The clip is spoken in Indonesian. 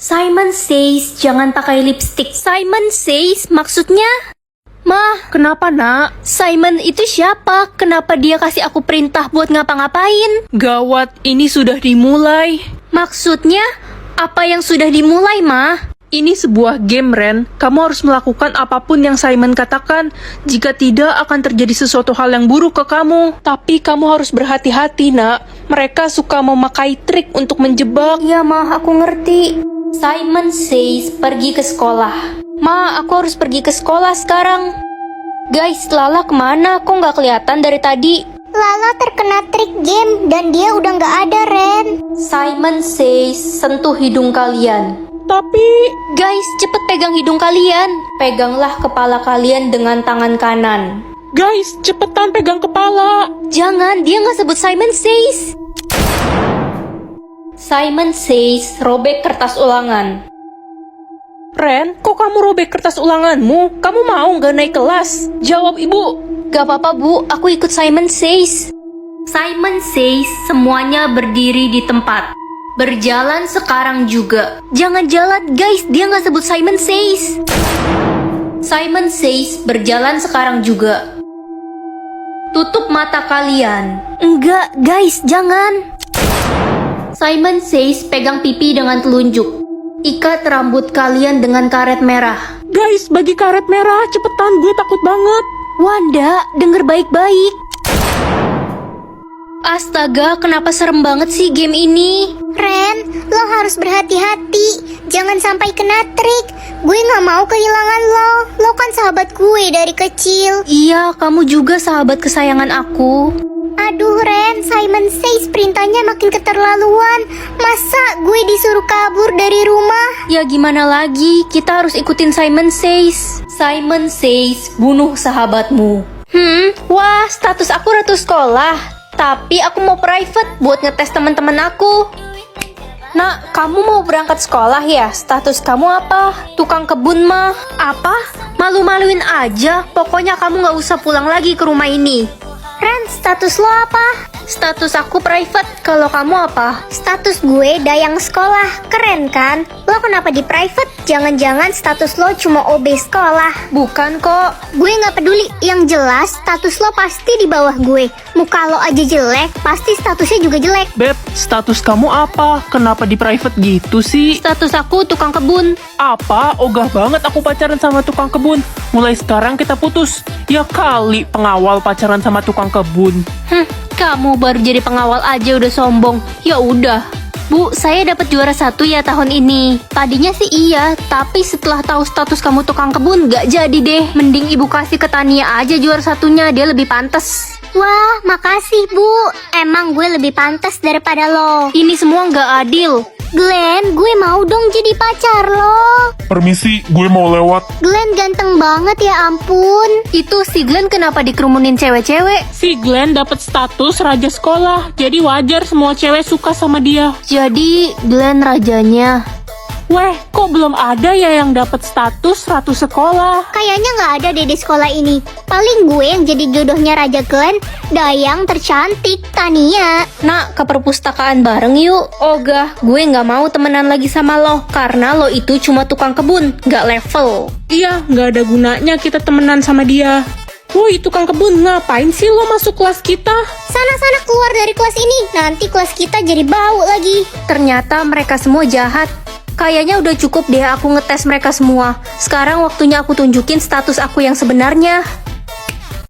Simon says jangan pakai lipstick. Simon says maksudnya? Ma, Kenapa, nak? Simon itu siapa? Kenapa dia kasih aku perintah buat ngapa-ngapain? Gawat, ini sudah dimulai. Maksudnya, apa yang sudah dimulai, Ma? Ini sebuah game, Ren. Kamu harus melakukan apapun yang Simon katakan. Jika tidak, akan terjadi sesuatu hal yang buruk ke kamu. Tapi kamu harus berhati-hati, nak. Mereka suka memakai trik untuk menjebak. Iya, Ma, aku ngerti. Simon says pergi ke sekolah. Ma, aku harus pergi ke sekolah sekarang. Guys, Lala kemana? Kok nggak kelihatan dari tadi? Lala terkena trik game dan dia udah nggak ada, Ren. Simon says sentuh hidung kalian. Tapi... Guys, cepet pegang hidung kalian. Peganglah kepala kalian dengan tangan kanan. Guys, cepetan pegang kepala. Jangan, dia nggak sebut Simon says. Simon says robek kertas ulangan. Ren, kok kamu robek kertas ulanganmu? Kamu mau nggak naik kelas? Jawab, Ibu. Gak apa-apa, Bu, aku ikut Simon says. Simon says semuanya berdiri di tempat. Berjalan sekarang juga. Jangan jalan, guys, dia nggak sebut Simon says. Simon says berjalan sekarang juga. Tutup mata kalian. Enggak, guys, jangan. Simon says pegang pipi dengan telunjuk. Ikat rambut kalian dengan karet merah. Guys, bagi karet merah. Cepetan, gue takut banget. Wanda, denger baik-baik. Astaga, kenapa serem banget sih game ini? Ren, lo harus berhati-hati. Jangan sampai kena trik. Gue nggak mau kehilangan lo. Lo kan sahabat gue dari kecil. Iya, kamu juga sahabat kesayangan aku. Aduh, Ren, Simon says perintahnya makin keterlaluan. Masa gue disuruh kabur dari rumah? Ya gimana lagi, kita harus ikutin Simon says. Simon says, bunuh sahabatmu. Wah, status aku ratu sekolah. Tapi aku mau private buat ngetes teman-teman aku. Nak, kamu mau berangkat sekolah ya? Status kamu apa? Tukang kebun mah. Apa? Malu-maluin aja. Pokoknya kamu gak usah pulang lagi ke rumah ini. Ren, status lo apa? Status aku private. Kalau kamu apa? Status gue dayang sekolah. Keren kan? Lo kenapa di private? Jangan-jangan status lo cuma OB sekolah. Bukan kok. Gue nggak peduli. Yang jelas status lo pasti di bawah gue. Muka lo aja jelek, pasti statusnya juga jelek. Beb, status kamu apa? Kenapa di private gitu sih? Status aku tukang kebun. Apa? Ogah banget aku pacaran sama tukang kebun. Mulai sekarang kita putus. Ya kali pengawal pacaran sama tukang kebun. Kamu baru jadi pengawal aja udah sombong. Ya udah. Bu, saya dapat juara 1 ya tahun ini. Tadinya sih iya, tapi setelah tahu status kamu tukang kebun gak jadi deh. Mending ibu kasih ke Tania aja juara 1-nya, dia lebih pantas. Wah, makasih Bu. Emang gue lebih pantas daripada lo. Ini semua gak adil. Glenn, gue mau dong jadi pacar lo. Permisi, gue mau lewat. Glenn ganteng banget ya ampun. Itu si Glenn kenapa dikerumunin cewek-cewek? Si Glenn dapat status raja sekolah. Jadi wajar semua cewek suka sama dia. Jadi Glenn rajanya. Weh, kok belum ada ya yang dapat status ratu sekolah? Kayaknya nggak ada deh di sekolah ini. Paling gue yang jadi jodohnya Raja Glenn, dayang tercantik, Tania. Nak, ke perpustakaan bareng yuk. Ogah, gue gak mau temenan lagi sama lo. Karena lo itu cuma tukang kebun, gak level. Iya, nggak ada gunanya kita temenan sama dia. Woi, tukang kebun, ngapain sih lo masuk kelas kita? Sana-sana keluar dari kelas ini. Nanti kelas kita jadi bau lagi. Ternyata mereka semua jahat. Kayaknya udah cukup deh aku ngetes mereka semua. Sekarang waktunya aku tunjukin status aku yang sebenarnya.